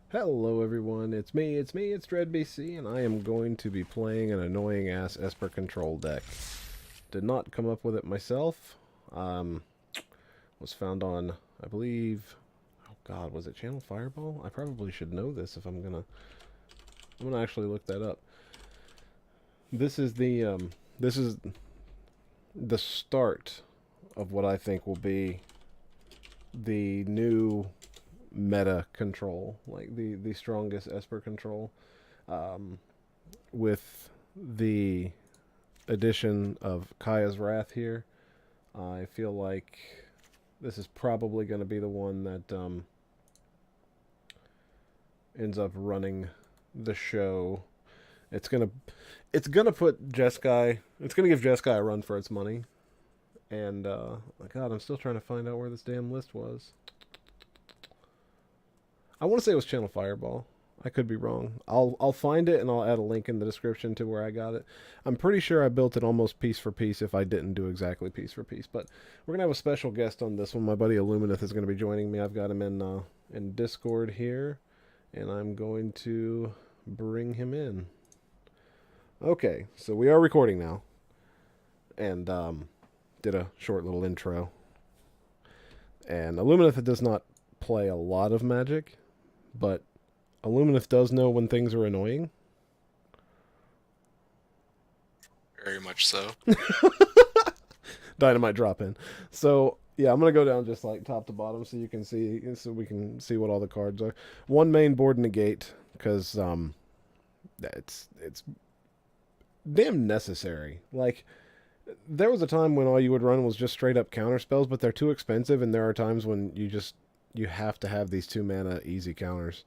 Hello everyone, it's me, it's DreadBC, and I am going to be playing an annoying-ass Esper control deck. Did not come up with it myself. Um, was found on, I believe, oh god, was it Channel Fireball? I probably should know this if I'm gonna actually look that up. This is the start of what I think will be the new meta control, like the strongest Esper control. Um, with the addition of Kaya's Wrath here, I feel like this is probably going to be the one that ends up running the show. It's gonna put Jeskai. It's gonna give Jeskai a run for its money. And God, I'm still trying to find out where this damn list was. I want to say it was Channel Fireball. I could be wrong. I'll find it and I'll add a link in the description to where I got it. I'm pretty sure I built it almost piece for piece if I didn't do exactly piece for piece. But we're gonna have a special guest on this one. My buddy Illumineth is gonna be joining me. I've got him in Discord here, and I'm going to bring him in. Okay, so we are recording now, and did a short little intro. And Illumineth does not play a lot of Magic, but Illumineth does know when things are annoying. Very much so. Dynamite drop in. So yeah, I'm gonna go down just like top to bottom so you can see, so we can see what all the cards are. One main board Negate because it's damn necessary. Like there was a time when all you would run was just straight up counter spells, but they're too expensive, and there are times when you have to have these 2 mana easy counters.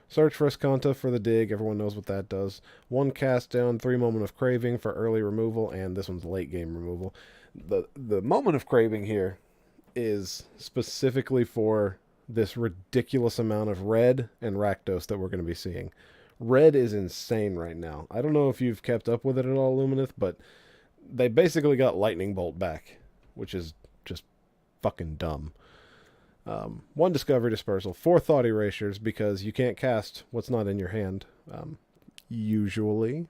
Search for Azcanta for the dig. Everyone knows what that does. 1 cast down, 3 Moment of Craving for early removal, and this one's late game removal. The Moment of Craving here is specifically for this ridiculous amount of red and Rakdos that we're going to be seeing. Red is insane right now. I don't know if you've kept up with it at all, Lumineth, but they basically got Lightning Bolt back, which is just fucking dumb. 1 Discovery Dispersal, 4 Thought Erasures because you can't cast what's not in your hand, usually.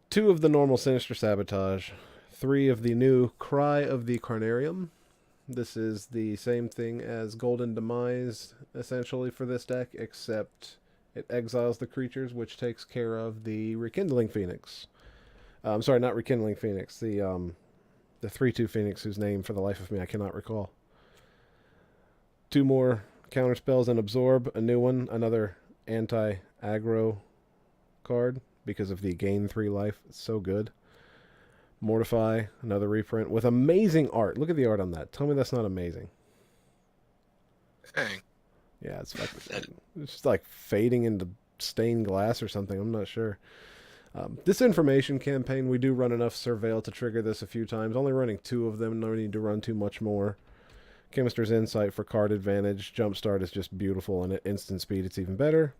2 of the normal Sinister Sabotage, 3 of the new Cry of the Carnarium. This is the same thing as Golden Demise, essentially, for this deck, except it exiles the creatures, which takes care of the Rekindling Phoenix. I'm sorry, not Rekindling Phoenix, the 3/2 Phoenix, whose name, for the life of me, I cannot recall. 2 more counter spells and Absorb, a new one, another anti-aggro card because of the gain 3 life. It's so good. Mortify, another reprint with amazing art. Look at the art on that. Tell me that's not amazing. Dang. Yeah, it's like it's just like fading into stained glass or something. I'm not sure. Disinformation Campaign, we do run enough Surveil to trigger this a few times. Only running 2 of them. No need to run too much more. Chemister's Insight for card advantage. Jumpstart is just beautiful, and at instant speed it's even better.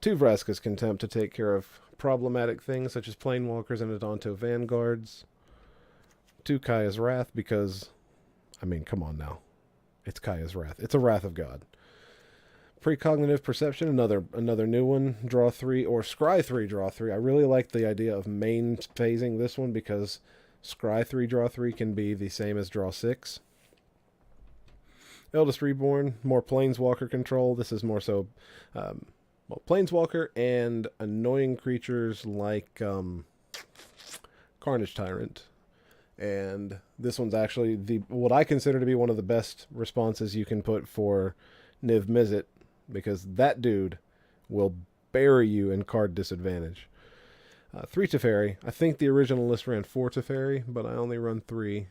2 Vraska's Contempt to take care of problematic things such as Planewalkers and Adonto Vanguards. 2 Kaya's Wrath because, I mean, come on now. It's Kaya's Wrath. It's a Wrath of God. Precognitive Perception, another new one. Draw 3, or Scry 3, draw 3. I really like the idea of main phasing this one because Scry 3, draw 3 can be the same as draw 6. Eldest Reborn, more Planeswalker control. This is more so Planeswalker and annoying creatures like Carnage Tyrant. And this one's actually what I consider to be one of the best responses you can put for Niv Mizzet, because that dude will bury you in card disadvantage. 3 Teferi. I think the original list ran 4 Teferi, but I only run 3.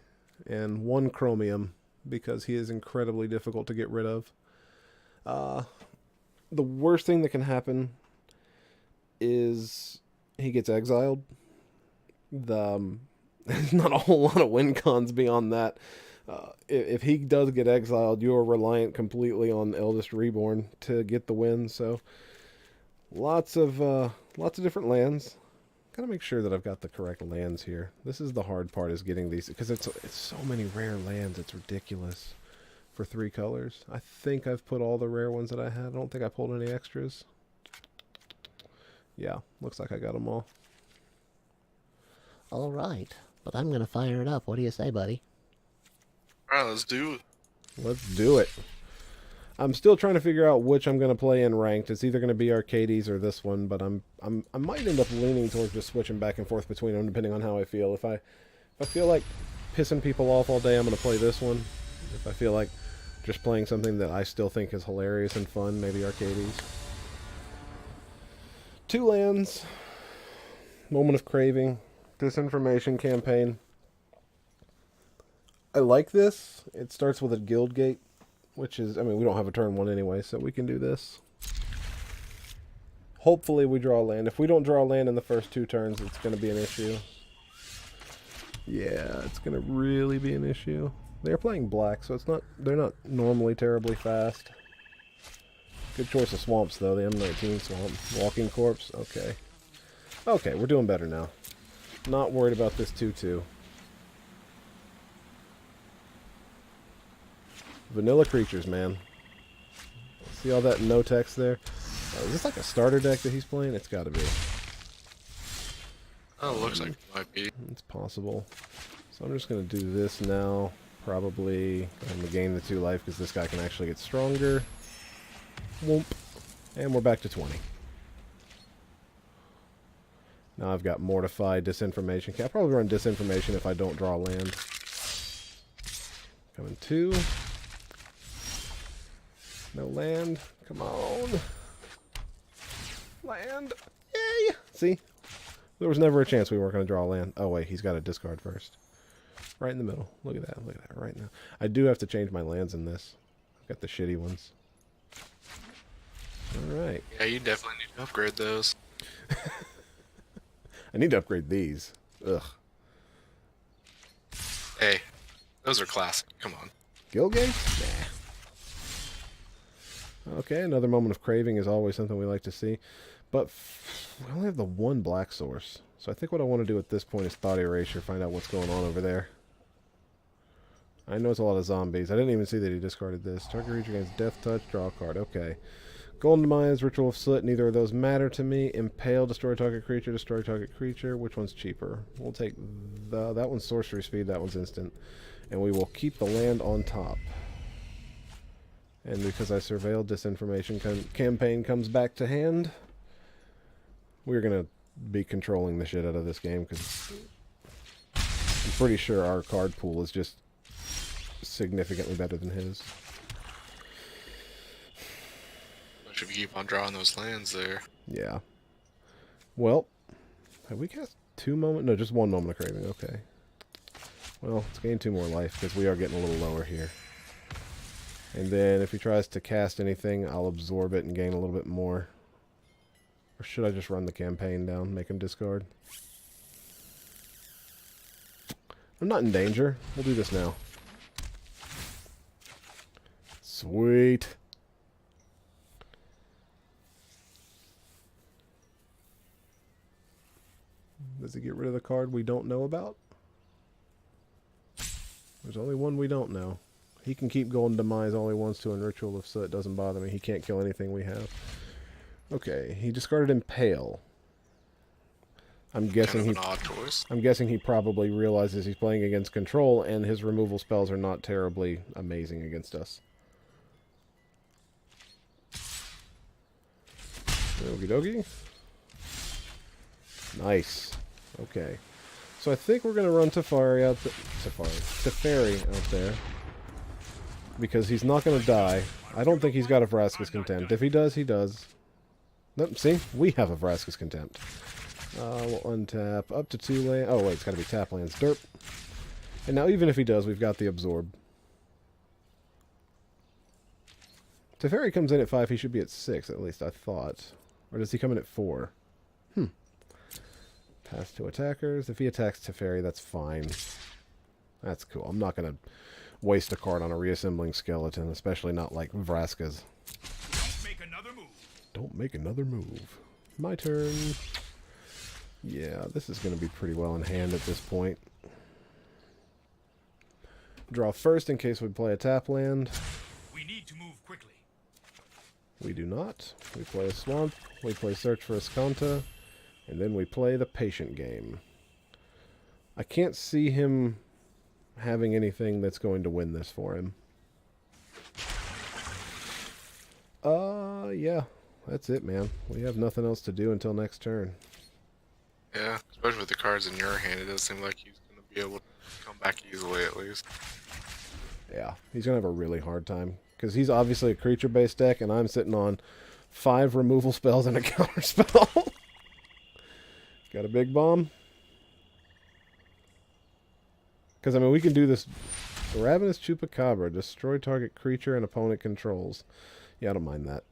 And 1 Chromium, because he is incredibly difficult to get rid of. The worst thing that can happen is he gets exiled. There's not a whole lot of win cons beyond that. If he does get exiled, you are reliant completely on Eldest Reborn to get the win. So lots of different lands. Gotta make sure that I've got the correct lands here. This is the hard part, is getting these, because it's so many rare lands. It's ridiculous. for 3 colors. I think I've put all the rare ones that I had. I don't think I pulled any extras. Yeah, looks like I got them all. All right, but I'm going to fire it up. What do you say, buddy? Alright, let's do it. Let's do it. I'm still trying to figure out which I'm going to play in ranked. It's either going to be Arcades or this one, but I might end up leaning towards just switching back and forth between them depending on how I feel. If I feel like pissing people off all day, I'm going to play this one. If I feel like just playing something that I still think is hilarious and fun, maybe Arcades. 2 lands. Moment of Craving. Disinformation Campaign. I like this. It starts with a Guildgate, which is, I mean, we don't have a turn 1 anyway, so we can do this. Hopefully we draw a land. If we don't draw a land in the first 2 turns, it's going to be an issue. Yeah, it's going to really be an issue. They're playing black, so they're not normally terribly fast. Good choice of swamps, though. The M19 swamp. Walking Corpse. Okay. Okay, we're doing better now. Not worried about this 2-2. Vanilla creatures, man. See all that no text there? Is this like a starter deck that he's playing? It's got to be. Oh, it looks like it might be. It's possible. So I'm just going to do this now. Probably I'm going to gain the 2 life because this guy can actually get stronger. Whoomp. And we're back to 20. Now I've got Mortify, Disinformation. I'll probably run Disinformation if I don't draw land. Coming 2. No land. Come on. Land. Yay! See? There was never a chance we weren't going to draw land. Oh, wait. He's got to discard first. Right in the middle. Look at that. Look at that right now. I do have to change my lands in this. I've got the shitty ones. Alright. Yeah, you definitely need to upgrade those. I need to upgrade these. Ugh. Hey, those are classic. Come on. Guildgate? Nah. Okay, another Moment of Craving is always something we like to see. But we only have the 1 black source. So I think what I want to do at this point is Thought Erasure, find out what's going on over there. I know it's a lot of zombies. I didn't even see that he discarded this. Target creature gains Death Touch, draw a card. Okay. Golden Demise, Ritual of Soot, neither of those matter to me. Impale, destroy target creature, destroy target creature. Which one's cheaper? We'll take that one's sorcery speed, that one's instant. And we will keep the land on top. And because I surveilled, Disinformation Campaign comes back to hand. We're going to be controlling the shit out of this game because I'm pretty sure our card pool is just significantly better than his. Should we keep on drawing those lands there? Yeah. Well, have we cast 2 moment? No, just 1 Moment of Craving. Okay. Well, let's gain 2 more life because we are getting a little lower here. And then if he tries to cast anything, I'll absorb it and gain a little bit more. Or should I just run the campaign down, make him discard? I'm not in danger. We'll do this now. Sweet. Does he get rid of the card we don't know about? There's only one we don't know. He can keep Golden Demise all he wants to, and Ritual of Soot doesn't bother me. He can't kill anything we have. Okay, he discarded Impale. I'm guessing kind of an odd choice. I'm guessing he probably realizes he's playing against control, and his removal spells are not terribly amazing against us. Okie dokie. Nice. Okay. So I think we're going to run Teferi out there. Because he's not going to die. I don't think he's got a Vraska's Contempt. If he does, he does. Nope, see? We have a Vraska's Contempt. We'll untap up to 2 land. Oh, wait, it's got to be tap lands. Derp. And now even if he does, we've got the Absorb. Teferi comes in at 5. He should be at 6, at least I thought. Or does he come in at 4? Pass to attackers. If he attacks Teferi, that's fine. That's cool. I'm not going to waste a card on a reassembling skeleton, especially not like Vraska's. Don't make another move. Don't make another move. My turn. Yeah, this is going to be pretty well in hand at this point. Draw first in case we play a tap land. We do not. We play a Swamp, we play Search for Azcanta, and then we play the Patient game. I can't see him having anything that's going to win this for him. Yeah. That's it, man. We have nothing else to do until next turn. Yeah, especially with the cards in your hand, it does seem like he's going to be able to come back easily at least. Yeah, he's going to have a really hard time. Because he's obviously a creature-based deck, and I'm sitting on 5 removal spells and a counter spell. Got a big bomb. Because, I mean, we can do this. Ravenous Chupacabra. Destroy target creature and opponent controls. Yeah, I don't mind that.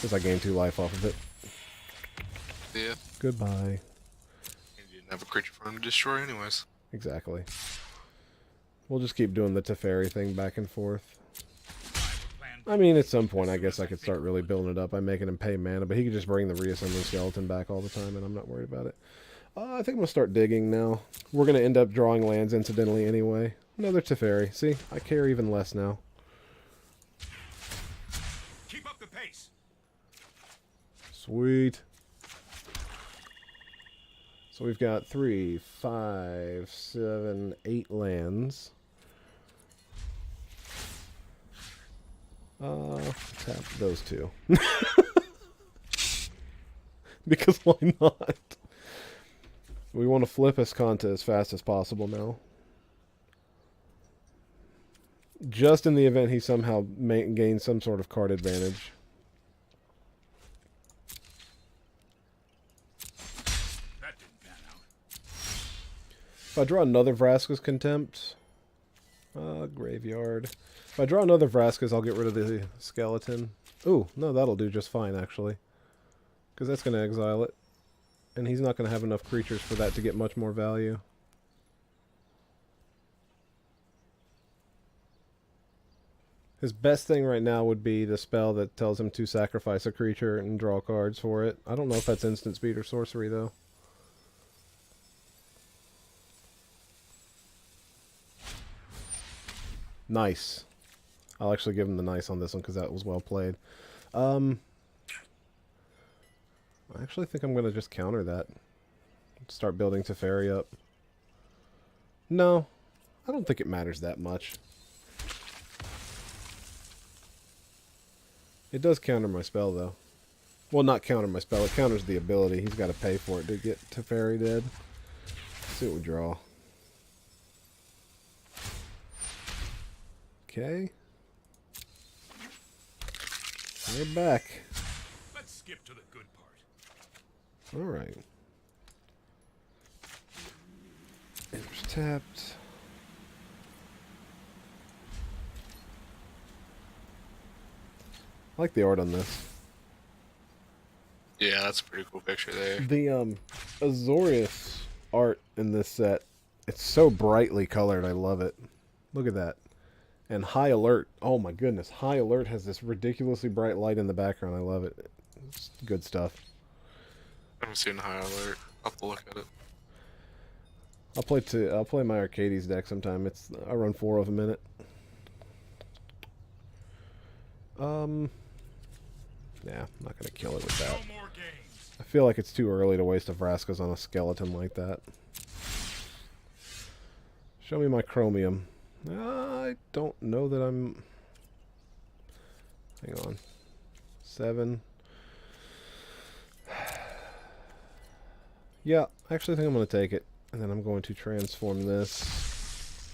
Because I gain 2 life off of it. Yeah. Goodbye. And you didn't have a creature for him to destroy anyways. Exactly. We'll just keep doing the Teferi thing back and forth. I mean, at some point, I guess I could start really building it up by making him pay mana, but he could just bring the Reassembling Skeleton back all the time, and I'm not worried about it. I think I'm going to start digging now. We're going to end up drawing lands incidentally anyway. Another Teferi. See, I care even less now. Keep up the pace. Sweet. So we've got 3, 5, 7, 8 lands. Tap those 2. Because why not? We want to flip Azcanta as fast as possible now. Just in the event he somehow gains some sort of card advantage. That didn't pan out. If I draw another Vraska's Contempt... Graveyard. If I draw another Vraska's, I'll get rid of the skeleton. Ooh, no, that'll do just fine, actually. Because that's going to exile it. And he's not going to have enough creatures for that to get much more value. His best thing right now would be the spell that tells him to sacrifice a creature and draw cards for it. I don't know if that's instant speed or sorcery, though. Nice. I'll actually give him the nice on this one because that was well played. I actually think I'm going to just counter that. Start building Teferi up. No, I don't think it matters that much. It does counter my spell, though. Well, not counter my spell. It counters the ability. He's got to pay for it to get Teferi dead. Let's see what we draw. Okay. We're back. Let's skip to the good part. Alright. Enters tapped. I like the art on this. Yeah, that's a pretty cool picture there. The Azorius art in this set, it's so brightly colored. I love it. Look at that. And High Alert. Oh my goodness. High Alert has this ridiculously bright light in the background. I love it. It's good stuff. I haven't seen High Alert. I'll have to look at it. I'll play my Arcades deck sometime. I run 4 of them in it. Yeah, I'm not gonna kill it with that. No more games. I feel like it's too early to waste a Vraska's on a skeleton like that. Show me my Chromium. I don't know that I'm... Hang on. 7. Yeah, I actually think I'm going to take it. And then I'm going to transform this.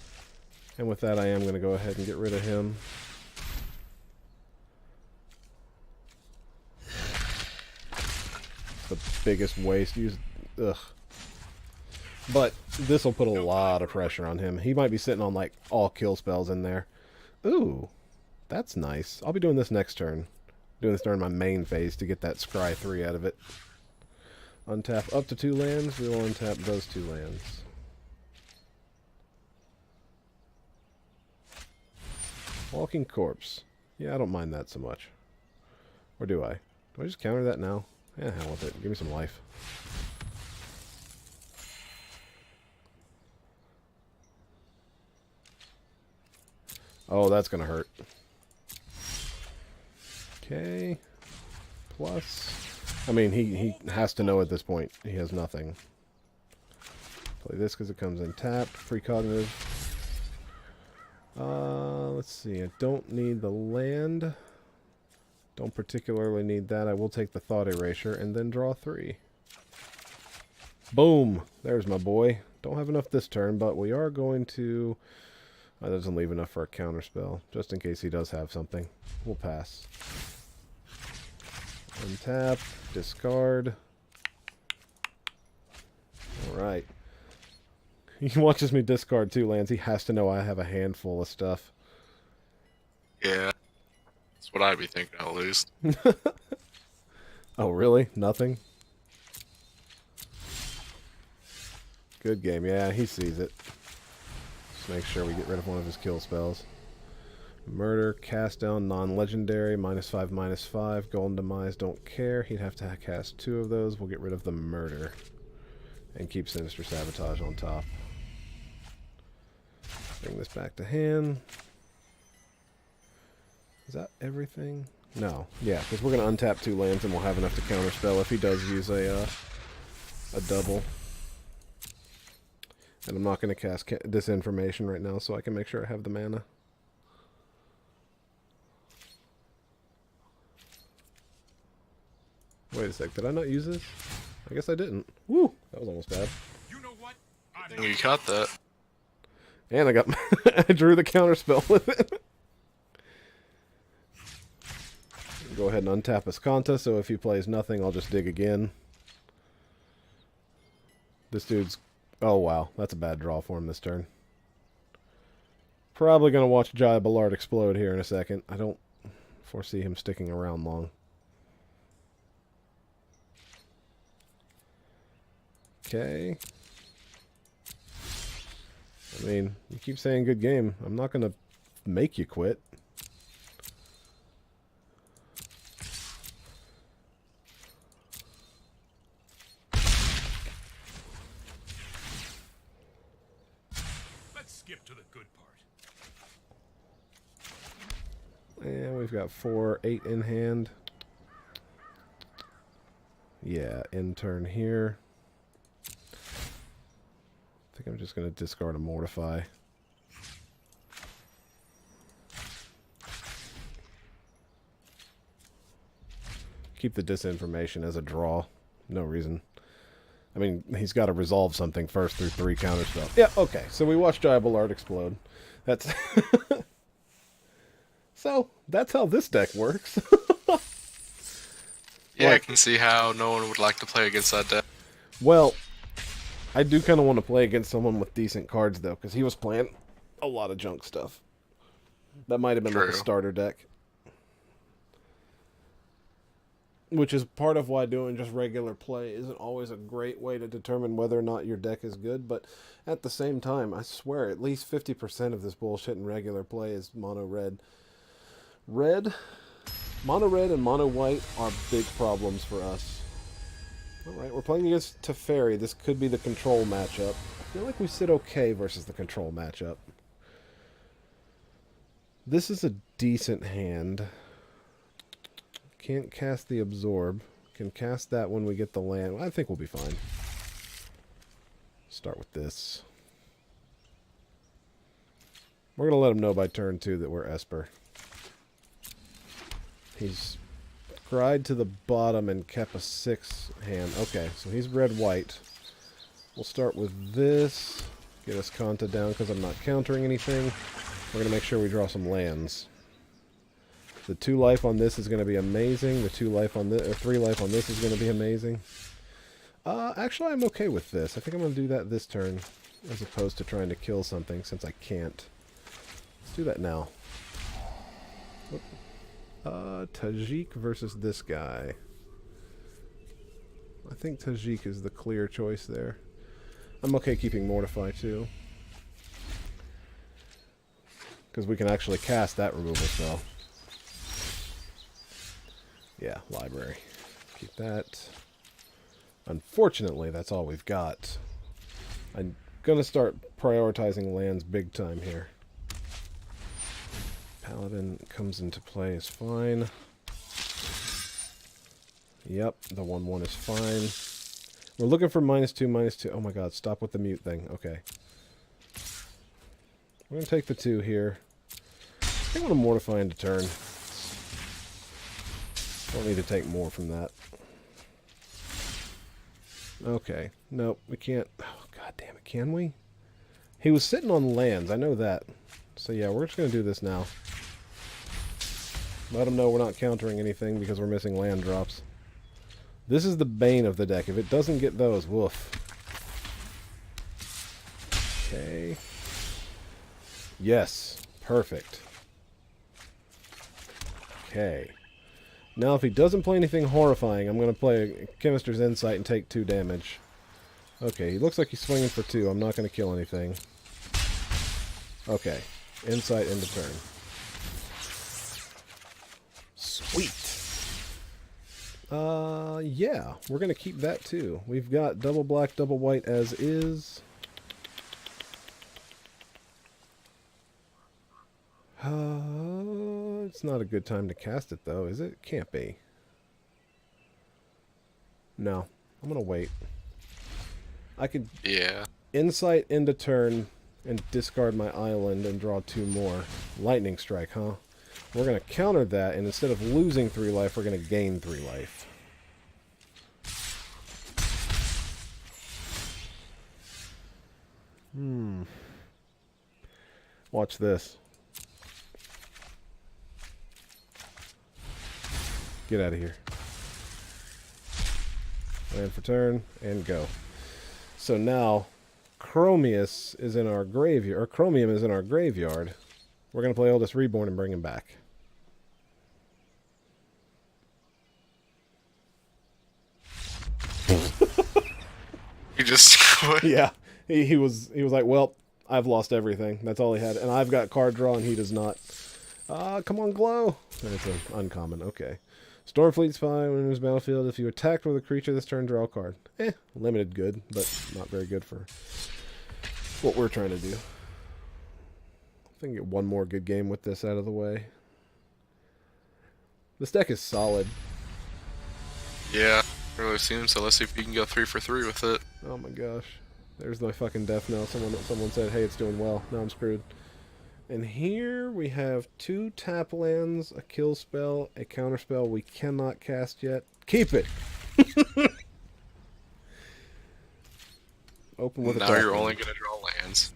And with that, I am going to go ahead and get rid of him. The biggest waste. Ugh. But this will put a lot of pressure on him. He might be sitting on like all kill spells in there. Ooh, that's nice. I'll be doing this next turn. Doing this during my main phase to get that Scry 3 out of it. Untap up to 2 lands. We will untap those 2 lands. Walking Corpse. Yeah, I don't mind that so much. Or do I? Do I just counter that now? Yeah, hell with it. Give me some life. Oh, that's going to hurt. Okay. Plus. I mean, he has to know at this point. He has nothing. Play this because it comes in tapped. Precognitive. Let's see. I don't need the land. Don't particularly need that. I will take the Thought Erasure and then draw 3. Boom! There's my boy. Don't have enough this turn, but we are going to... that doesn't leave enough for a counterspell, just in case he does have something. We'll pass. Untap, discard. Alright. He watches me discard 2 lands. He has to know I have a handful of stuff. Yeah. That's what I'd be thinking at least. Oh, really? Nothing? Good game. Yeah, he sees it. Just make sure we get rid of one of his kill spells. Murder, cast down, non-legendary, -5, -5. Golden Demise, don't care. He'd have to cast 2 of those. We'll get rid of the murder. And keep Sinister Sabotage on top. Bring this back to hand. Is that everything? No. Yeah, because we're going to untap 2 lands and we'll have enough to counterspell if he does use a double. And I'm not going to cast Disinformation right now so I can make sure I have the mana. Wait a sec, did I not use this? I guess I didn't. Woo! That was almost bad. You know what? I think you caught that. And I got I drew the counterspell with it. Go ahead and untap Azcanta, so if he plays nothing, I'll just dig again. This dude's... oh, wow. That's a bad draw for him this turn. Probably going to watch Jaya Ballard explode here in a second. I don't foresee him sticking around long. Okay. I mean, you keep saying good game. I'm not going to make you quit. Let's skip to the good part. And we've got 4, 8 in hand. Yeah, end turn here. I think I'm just going to discard a Mortify. Keep the Disinformation as a draw. No reason. I mean, he's got to resolve something first through 3 counterspells. Yeah, okay. So we watched Jaya Ballard explode. That's... so, that's how this deck works. Yeah, I can see how no one would like to play against that deck. Well, I do kind of want to play against someone with decent cards, though, because he was playing a lot of junk stuff. That might have been like a starter deck. Which is part of why doing just regular play isn't always a great way to determine whether or not your deck is good, but at the same time, I swear, at least 50% of this bullshit in regular play is mono-red. Mono-red and mono-white are big problems for us. Alright, we're playing against Teferi. This could be the control matchup. I feel like we sit okay versus the control matchup. This is a decent hand. Can't cast the Absorb. Can cast that when we get the land. I think we'll be fine. Start with this. We're going to let him know by turn 2 that we're Esper. He's cried to the bottom and kept a 6 hand. Okay, so he's red-white. We'll start with this. Get Azcanta down because I'm not countering anything. We're going to make sure we draw some lands. The 2 life on this is going to be amazing. The 2 life on this, or 3 life on this is going to be amazing. Actually, I'm okay with this. I think I'm going to do that this turn, as opposed to trying to kill something, since I can't. Let's do that now. Whoop. Tajik versus this guy. I think Tajik is the clear choice there. I'm okay keeping Mortify, too. Because we can actually cast that removal spell. Yeah, library. Keep that. Unfortunately, that's all we've got. I'm going to start prioritizing lands big time here. Paladin comes into play is fine. Yep, the 1/1 is fine. We're looking for -2, -2. Oh my god, stop with the mute thing. Okay. We're going to take the 2 here. I think I'm going to Mortify into turn. Don't need to take more from that. Okay. Nope, we can't. Oh, god damn it. Can we? He was sitting on lands. I know that. So yeah, we're just going to do this now. Let him know we're not countering anything because we're missing land drops. This is the bane of the deck. If it doesn't get those, woof. Okay. Yes. Perfect. Okay. Now if he doesn't play anything horrifying, I'm going to play Chemister's Insight and take 2 damage. Okay, he looks like he's swinging for 2. I'm not going to kill anything. Okay. Insight into turn. Sweet. Yeah. We're going to keep that too. We've got double black, double white as is. It's not a good time to cast it though, is it? Can't be. No. I'm going to wait. I could Insight into turn and discard my island and draw 2 more. Lightning Strike, huh? We're going to counter that, and instead of losing 3 life, we're going to gain 3 life. Watch this. Get out of here. Land for turn, and go. So now, Chromium is in our graveyard. We're going to play Eldest Reborn and bring him back. You just Yeah. He was like, well, I've lost everything. That's all he had. And I've got card draw and he does not. Come on, Glow. And it's an uncommon. Okay. Stormfleet's fine when in his battlefield. If you attacked with a creature this turn, draw a card. Limited good, but not very good for what we're trying to do. I think get one more good game with this out of the way. This deck is solid. Yeah, it really seems so. Let's see if you can go 3 for 3 with it. Oh my gosh. There's my fucking death knell. Someone said, hey, it's doing well. Now I'm screwed. And here we have 2 tap lands, a kill spell, a counter spell we cannot cast yet. Keep it! Open with a Now you're tap only land. going to draw lands.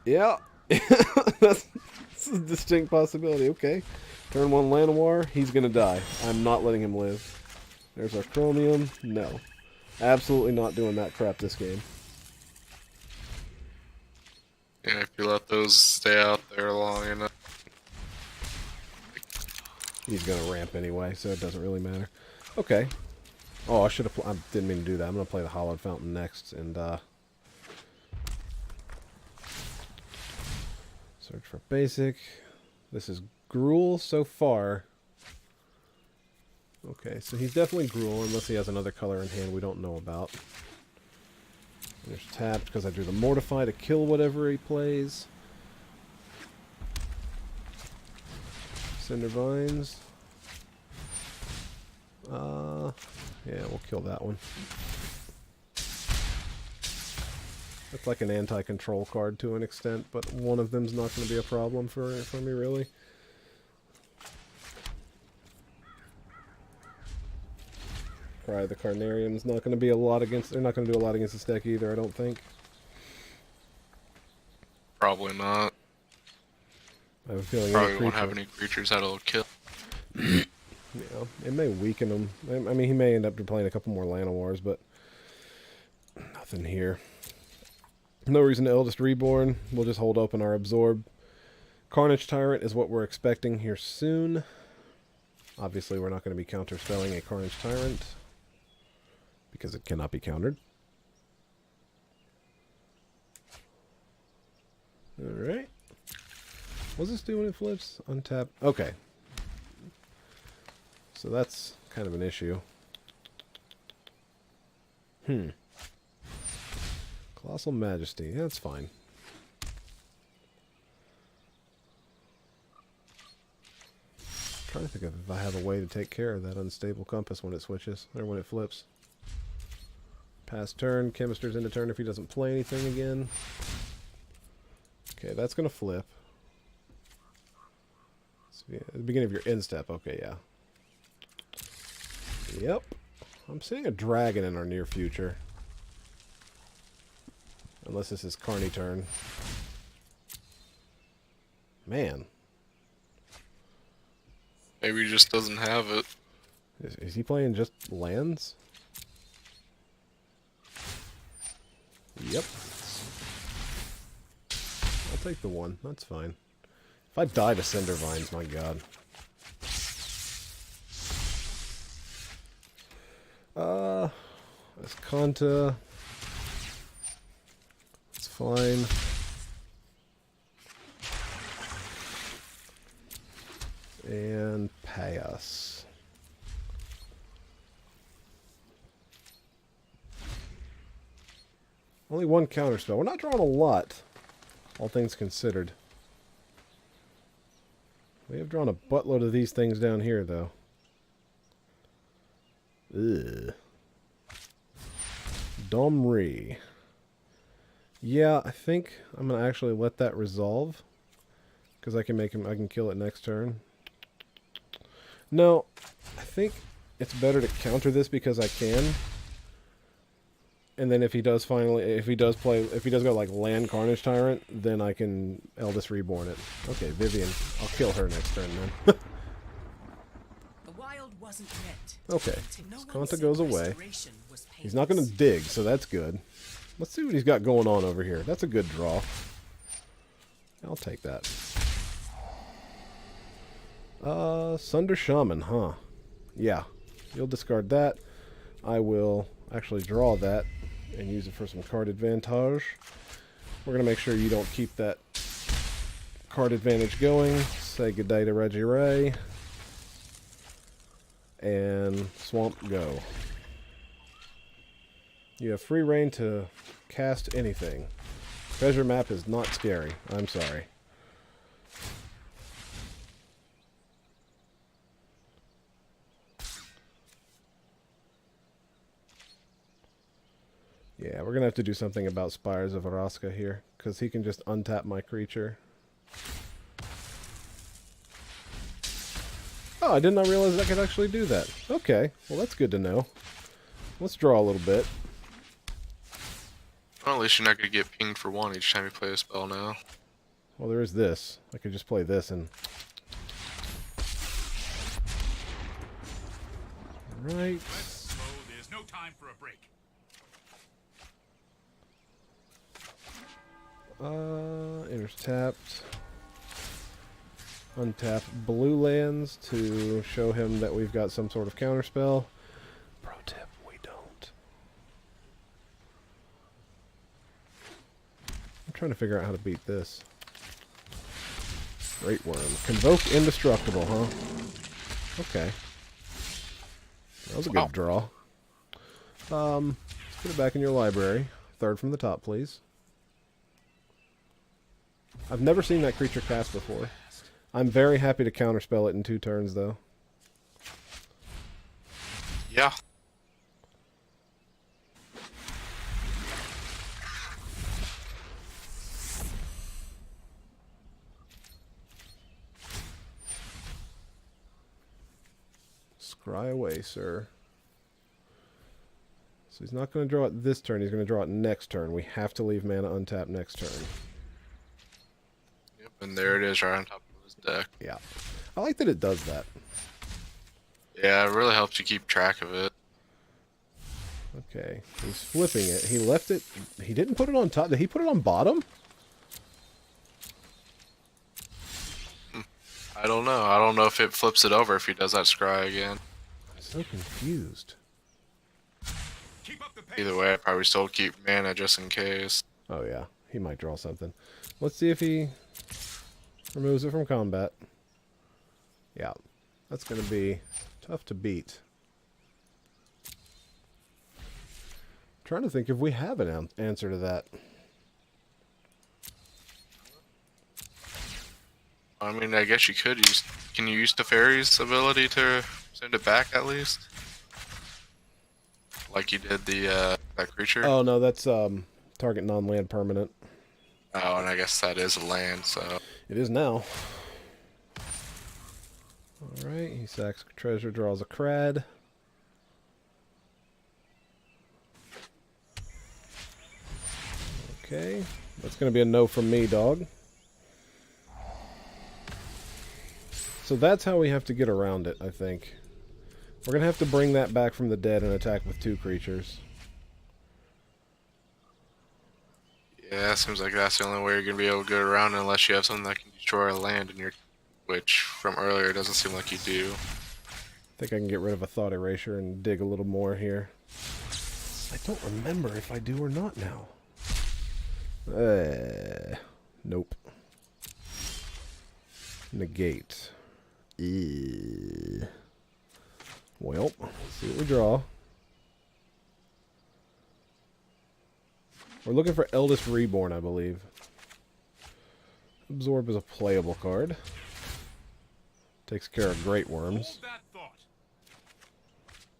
Yeah. That's a distinct possibility. Okay. Turn 1 Llanowar. He's going to die. I'm not letting him live. There's our Chromium. No. Absolutely not doing that crap this game. Yeah, if you let those stay out there long enough. He's going to ramp anyway, so it doesn't really matter. Okay. Oh, I should have... I didn't mean to do that. I'm going to play the Hallowed Fountain next, and, search for basic. This is Gruul so far. Okay, so he's definitely Gruul, unless he has another color in hand we don't know about. There's tapped because I drew the Mortify to kill whatever he plays. Cinder Vines. Yeah, we'll kill that one. It's like an anti-control card to an extent, but one of them's not going to be a problem for me, really. Cry the Carnarium's not going to be a lot against... They're not going to do a lot against this deck either, I don't think. Probably not. I have a feeling... Probably won't have any creatures that'll kill. Yeah, it may weaken him. I mean, he may end up playing a couple more Llanowars, but... Nothing here. No reason to Eldest Reborn. We'll just hold open our Absorb. Carnage Tyrant is what we're expecting here soon. Obviously, we're not going to be counterspelling a Carnage Tyrant, because it cannot be countered. Alright. What's this do when it flips? Untap. Okay. So that's kind of an issue. Colossal Majesty. Yeah, that's fine. trying to think of if I have a way to take care of that unstable compass when it switches, or when it flips. Pass turn, Chemister's into turn if he doesn't play anything again. Okay, that's going to flip. So, at the beginning of your end step, okay, yeah. Yep. I'm seeing a dragon in our near future. Unless this is Carney turn. Man. Maybe he just doesn't have it. Is he playing just lands? Yep. I'll take the one. That's fine. If I die to Cinder Vines, my god. Azcanta. It's fine. And pay us. Only one counterspell. We're not drawing a lot, all things considered. We have drawn a buttload of these things down here, though. Ugh. Domri. Yeah, I think I'm going to actually let that resolve. Because I can make him, I can kill it next turn. No, I think it's better to counter this because I can. And then if he does go like Land Carnage Tyrant, then I can Eldest Reborn it. Okay, Vivian. I'll kill her next turn then. The wild wasn't meant. Okay, No one Azcanta said goes away. restoration was He's not going to dig, so that's good. Let's see what he's got going on over here. That's a good draw. I'll take that. Sunder Shaman, huh? Yeah. You'll discard that. I will actually draw that and use it for some card advantage. We're going to make sure you don't keep that card advantage going. Say goodbye to Reggie Ray. And Swamp go. You have free reign to cast anything. Treasure map is not scary. I'm sorry. Yeah, we're going to have to do something about Spires of Vraska here, because he can just untap my creature. Oh, I did not realize I could actually do that. Okay, well that's good to know. Let's draw a little bit. Well, at least you're not going to get pinged for one each time you play a spell now. Well, there is this. I could just play this and... Right. Let's slow. There's no time for a break. Enters tapped. Untap blue lands to show him that we've got some sort of counterspell. Pro tip, we don't. I'm trying to figure out how to beat this. Great Worm. Convoke Indestructible, huh? Okay. That was a good draw. Let's put it back in your library. Third from the top, please. I've never seen that creature cast before. I'm very happy to counterspell it in 2 turns, though. Yeah. Scry away, sir. So he's not going to draw it this turn. He's going to draw it next turn. We have to leave mana untapped next turn. Yep, and there it is right on top of his deck. Yeah. I like that it does that. Yeah, it really helps you keep track of it. Okay. He's flipping it. He left it... He didn't put it on top. Did he put it on bottom? I don't know. I don't know if it flips it over if he does that scry again. I'm so confused. Keep up the pace. Either way, I probably still keep mana just in case. Oh, yeah. He might draw something. Let's see if he removes it from combat. Yeah. That's going to be tough to beat. I'm trying to think if we have an answer to that. I mean, I guess you could use. Can you use Teferi's ability to send it back at least? Like you did the that creature? Oh no, that's target non-land permanent. Oh, and I guess that is a land, so. It is now. Alright, he sacks treasure, draws a crad. Okay, that's going to be a no from me, dog. So that's how we have to get around it, I think. We're going to have to bring that back from the dead and attack with 2 creatures. Yeah, seems like that's the only way you're going to be able to get around it unless you have something that can destroy a land in your... Which, from earlier, it doesn't seem like you do. I think I can get rid of a Thought Erasure and dig a little more here. I don't remember if I do or not now. Nope. Negate. Well, let's see what we draw. We're looking for Eldest Reborn, I believe. Absorb is a playable card. Takes care of Great Worms. Hold that thought.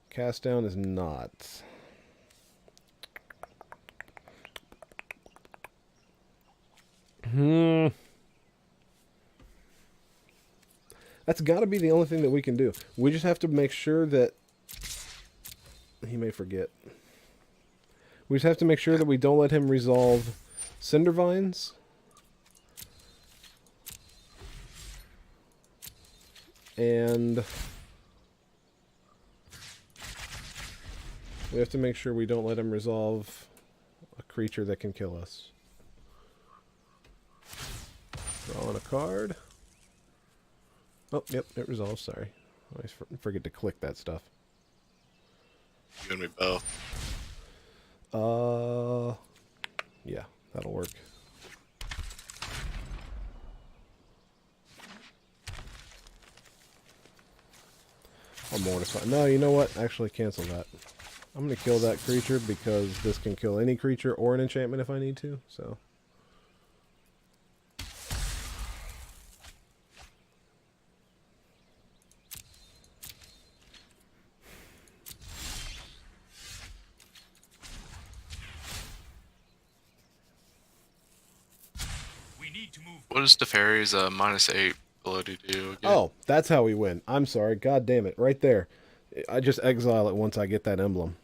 Cast down is not. That's got to be the only thing that we can do. We just have to make sure that... He may forget. We just have to make sure that we don't let him resolve Cindervines. And... we have to make sure we don't let him resolve a creature that can kill us. Drawing a card. Oh, yep, it resolves, sorry. I always forget to click that stuff. You and me both. Yeah, that'll work. I'll Mortify. No, you know what? Actually, cancel that. I'm going to kill that creature because this can kill any creature or an enchantment if I need to, so... What does Teferi's -8 ability do again? Oh, that's how we win. I'm sorry. God damn it. Right there. I just exile it once I get that emblem.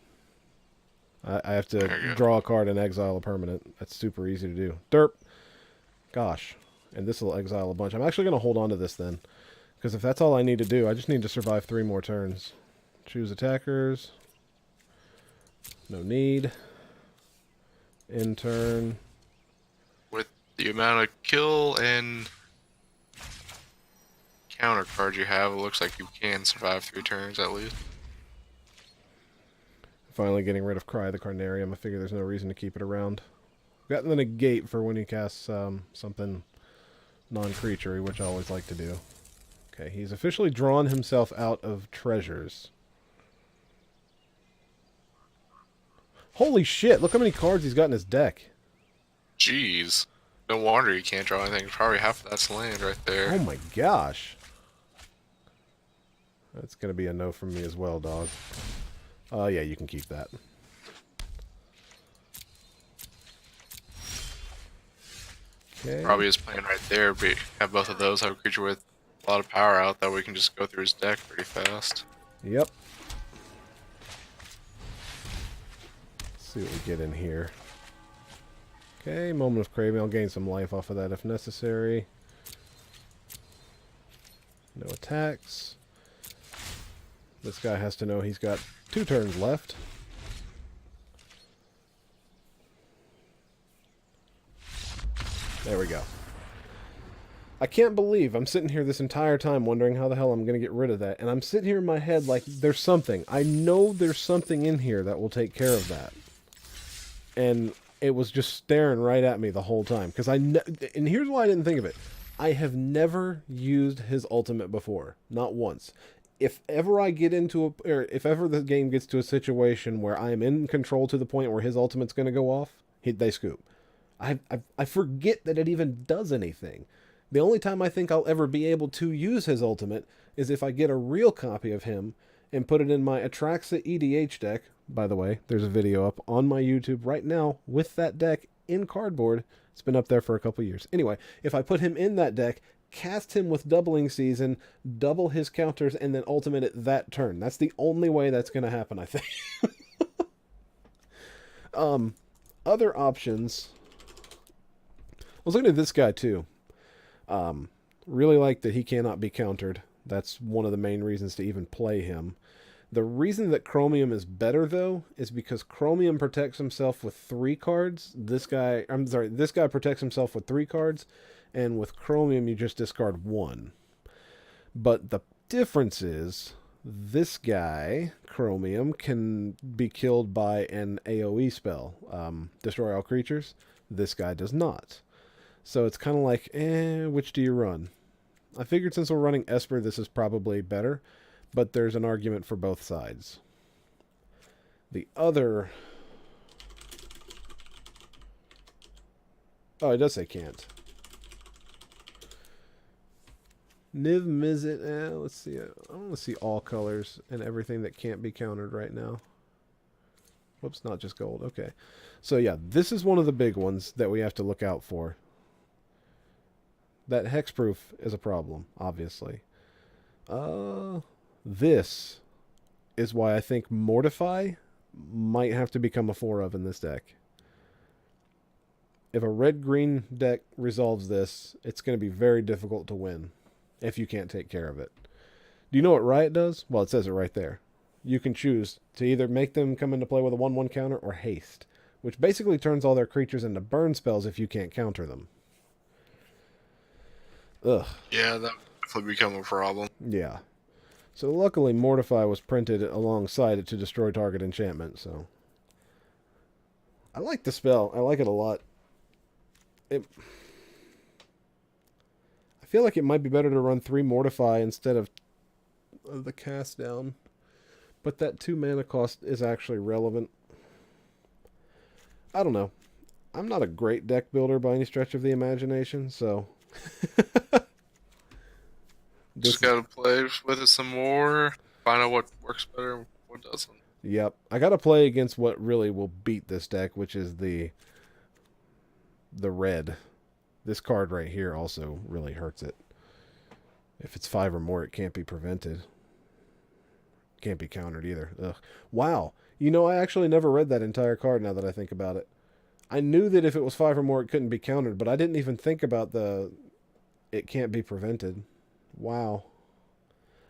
I have to draw a card and exile a permanent. That's super easy to do. Derp. Gosh. And this will exile a bunch. I'm actually going to hold on to this then. Because if that's all I need to do, I just need to survive 3 more turns. Choose attackers. No need. End turn. With the amount of kill and counter cards you have, it looks like you can survive 3 turns at least. Finally getting rid of Cry the Carnarium. I figure there's no reason to keep it around. Got the Negate for when he casts something non-creaturey, which I always like to do. Okay, he's officially drawn himself out of treasures. Holy shit, look how many cards he's got in his deck. Jeez. No wonder you can't draw anything. Probably half of that's land right there. Oh my gosh. That's going to be a no from me as well, dog. Yeah, you can keep that. Okay. Probably his plan right there, but have both of those have a creature with a lot of power out that we can just go through his deck pretty fast. Yep. Let's see what we get in here. Okay, Moment of Craving. I'll gain some life off of that if necessary. No attacks. This guy has to know he's got 2 turns left. There we go. I can't believe I'm sitting here this entire time wondering how the hell I'm going to get rid of that. And I'm sitting here in my head like there's something. I know there's something in here that will take care of that. And it was just staring right at me the whole time. And here's why I didn't think of it. I have never used his ultimate before. Not once. If ever I get into or if ever the game gets to a situation where I am in control to the point where his ultimate's going to go off, they scoop. I forget that it even does anything. The only time I think I'll ever be able to use his ultimate is if I get a real copy of him and put it in my Atraxa EDH deck. By the way, there's a video up on my YouTube right now with that deck in cardboard. It's been up there for a couple years. Anyway, if I put him in that deck, cast him with Doubling Season, double his counters, and then ultimate it that turn. That's the only way that's going to happen, I think. Other options. I was looking at this guy too. Really like that he cannot be countered. That's one of the main reasons to even play him. The reason that Chromium is better, though, is because Chromium protects himself with 3 cards. This guy protects himself with 3 cards, and with Chromium you just discard 1. But the difference is, this guy, Chromium, can be killed by an AoE spell, destroy all creatures. This guy does not. So it's kind of like, which do you run? I figured since we're running Esper, this is probably better, but there's an argument for both sides. The other... Oh, it does say can't. Niv Mizzet, let's see. I want to see all colors and everything that can't be countered right now. Whoops, not just gold. Okay. So yeah, this is one of the big ones that we have to look out for. That hexproof is a problem, obviously. This is why I think Mortify might have to become a 4 of in this deck. If a red-green deck resolves this, it's going to be very difficult to win if you can't take care of it. Do you know what Riot does? Well, it says it right there. You can choose to either make them come into play with a 1/1 counter or haste, which basically turns all their creatures into burn spells if you can't counter them. Ugh. Yeah, that would definitely become a problem. Yeah. So luckily Mortify was printed alongside it to destroy target enchantment, so... I like the spell. I like it a lot. I feel like it might be better to run 3 Mortify instead of the cast down. But that 2 mana cost is actually relevant. I don't know. I'm not a great deck builder by any stretch of the imagination, so... Just gotta play with it some more, find out what works better and what doesn't. Yep. I gotta play against what really will beat this deck, which is the red. This card right here also really hurts it. If it's 5 or more, it can't be prevented. Can't be countered either. Ugh. Wow. You know, I actually never read that entire card now that I think about it. I knew that if it was 5 or more, it couldn't be countered, but I didn't even think about it can't be prevented. Wow.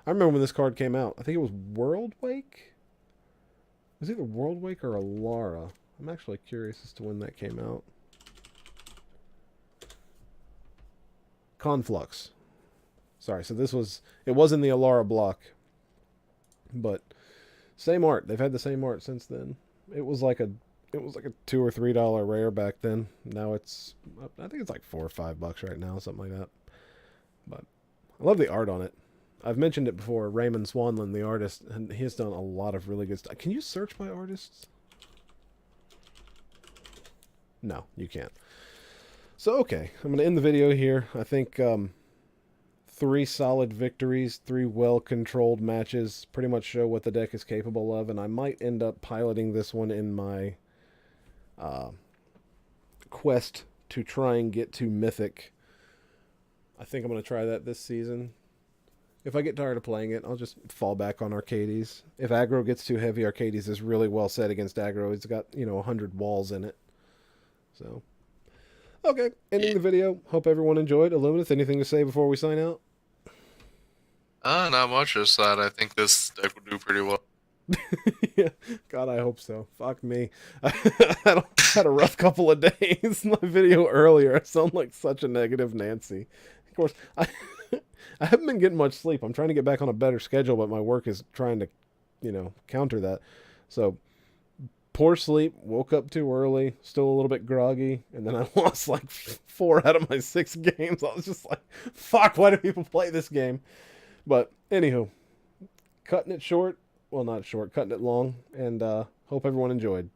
I remember when this card came out. I think it was World Wake? It was either World Wake or Alara. I'm actually curious as to when that came out. Conflux. Sorry, so it was in the Alara block. But same art. They've had the same art since then. It was like a $2 or $3 rare back then. Now it's, I think it's like $4 or $5 right now, something like that. But I love the art on it. I've mentioned it before. Raymond Swanland, the artist, and he has done a lot of really good stuff. Can you search by artists? No, you can't. So, okay. I'm going to end the video here. I think 3 solid victories, 3 well-controlled matches pretty much show what the deck is capable of, and I might end up piloting this one in my quest to try and get to Mythic. I think I'm going to try that this season. If I get tired of playing it, I'll just fall back on Arcades. If aggro gets too heavy, Arcades is really well set against aggro. It's got, 100 walls in it. So, okay, ending the video. Hope everyone enjoyed. Illuminous, anything to say before we sign out? Not much, just that I think this deck will do pretty well. Yeah, God, I hope so. Fuck me. I had a rough couple of days. My video earlier, I sound like such a negative Nancy. Of course, I haven't been getting much sleep. I'm trying to get back on a better schedule, but my work is trying to, counter that. So, poor sleep, woke up too early, still a little bit groggy, and then I lost like 4 out of my 6 games. I was just like, fuck, why do people play this game? But, anywho, cutting it short. Well, not short, cutting it long, and hope everyone enjoyed.